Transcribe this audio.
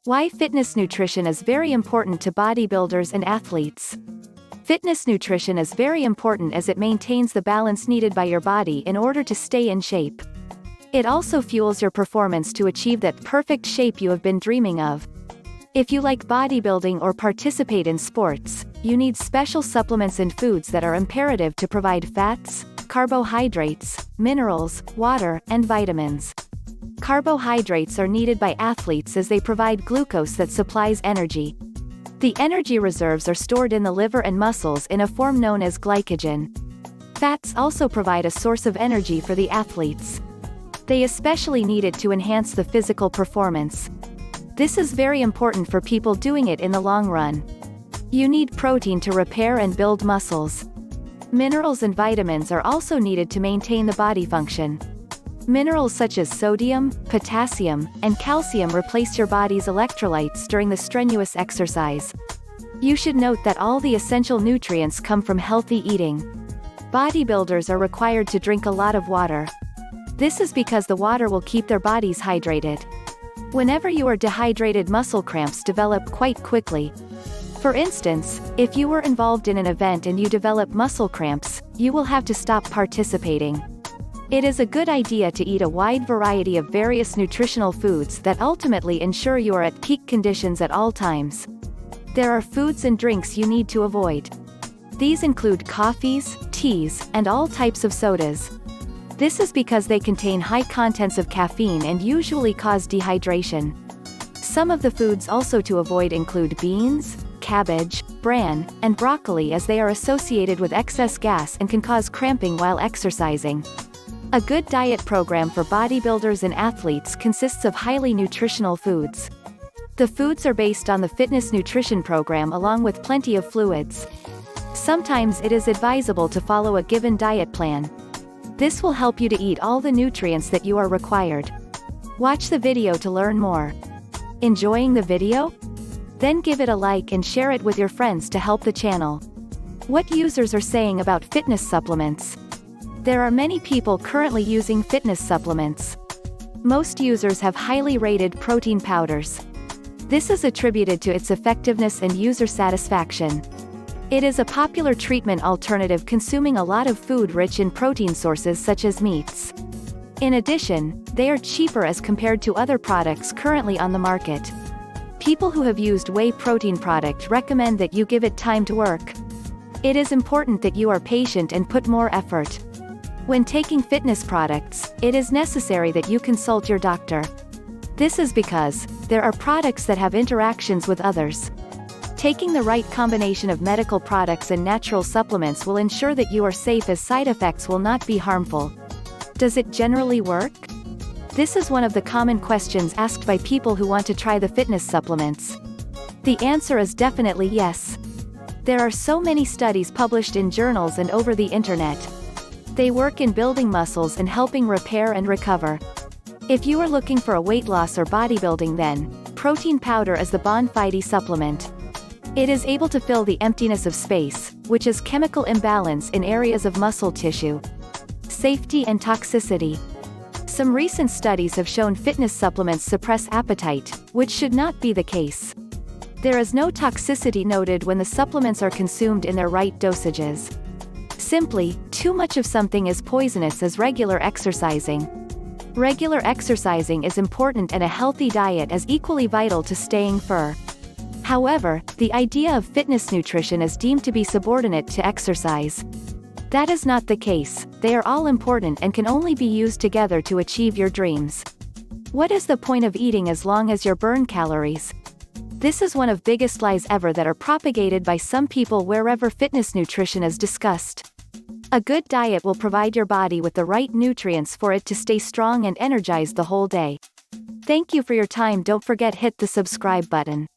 Why fitness nutrition is very important to bodybuilders and athletes. Fitness nutrition is very important as it maintains the balance needed by your body in order to stay in shape. It also fuels your performance to achieve that perfect shape you have been dreaming of. If you like bodybuilding or participate in sports, you need special supplements and foods that are imperative to provide fats, carbohydrates, minerals, water, and vitamins. Carbohydrates are needed by athletes as they provide glucose that supplies energy. The energy reserves are stored in the liver and muscles in a form known as glycogen. Fats also provide a source of energy for the athletes. They especially need it to enhance the physical performance. This is very important for people doing it in the long run. You need protein to repair and build muscles. Minerals and vitamins are also needed to maintain the body function. Minerals such as sodium, potassium, and calcium replace your body's electrolytes during the strenuous exercise. You should note that all the essential nutrients come from healthy eating. Bodybuilders are required to drink a lot of water. This is because the water will keep their bodies hydrated. Whenever you are dehydrated, muscle cramps develop quite quickly. For instance, if you were involved in an event and you develop muscle cramps, you will have to stop participating. It is a good idea to eat a wide variety of various nutritional foods that ultimately ensure you are at peak conditions at all times. There are foods and drinks you need to avoid. These include coffees, teas, and all types of sodas. This is because they contain high contents of caffeine and usually cause dehydration. Some of the foods also to avoid include beans, cabbage, bran, and broccoli, as they are associated with excess gas and can cause cramping while exercising. A good diet program for bodybuilders and athletes consists of highly nutritional foods. The foods are based on the fitness nutrition program along with plenty of fluids. Sometimes it is advisable to follow a given diet plan. This will help you to eat all the nutrients that you are required. Watch the video to learn more. Enjoying the video? Then give it a like and share it with your friends to help the channel. What users are saying about fitness supplements? There are many people currently using fitness supplements. Most users have highly rated protein powders. This is attributed to its effectiveness and user satisfaction. It is a popular treatment alternative, consuming a lot of food rich in protein sources such as meats. In addition, they are cheaper as compared to other products currently on the market. People who have used whey protein product recommend that you give it time to work. It is important that you are patient and put more effort. When taking fitness products, it is necessary that you consult your doctor. This is because there are products that have interactions with others. Taking the right combination of medical products and natural supplements will ensure that you are safe, as side effects will not be harmful. Does it generally work? This is one of the common questions asked by people who want to try the fitness supplements. The answer is definitely yes. There are so many studies published in journals and over the internet. They work in building muscles and helping repair and recover. If you are looking for a weight loss or bodybuilding, then protein powder is the bona fide supplement. It is able to fill the emptiness of space, which is chemical imbalance in areas of muscle tissue. Safety and toxicity. Some recent studies have shown fitness supplements suppress appetite, which should not be the case. There is no toxicity noted when the supplements are consumed in their right dosages. Simply, too much of something is poisonous, as regular exercising. Regular exercising is important, and a healthy diet is equally vital to staying fit. However, the idea of fitness nutrition is deemed to be subordinate to exercise. That is not the case. They are all important and can only be used together to achieve your dreams. What is the point of eating as long as you burn calories? This is one of biggest lies ever that are propagated by some people wherever fitness nutrition is discussed. A good diet will provide your body with the right nutrients for it to stay strong and energized the whole day. Thank you for your time. Don't forget hit the subscribe button.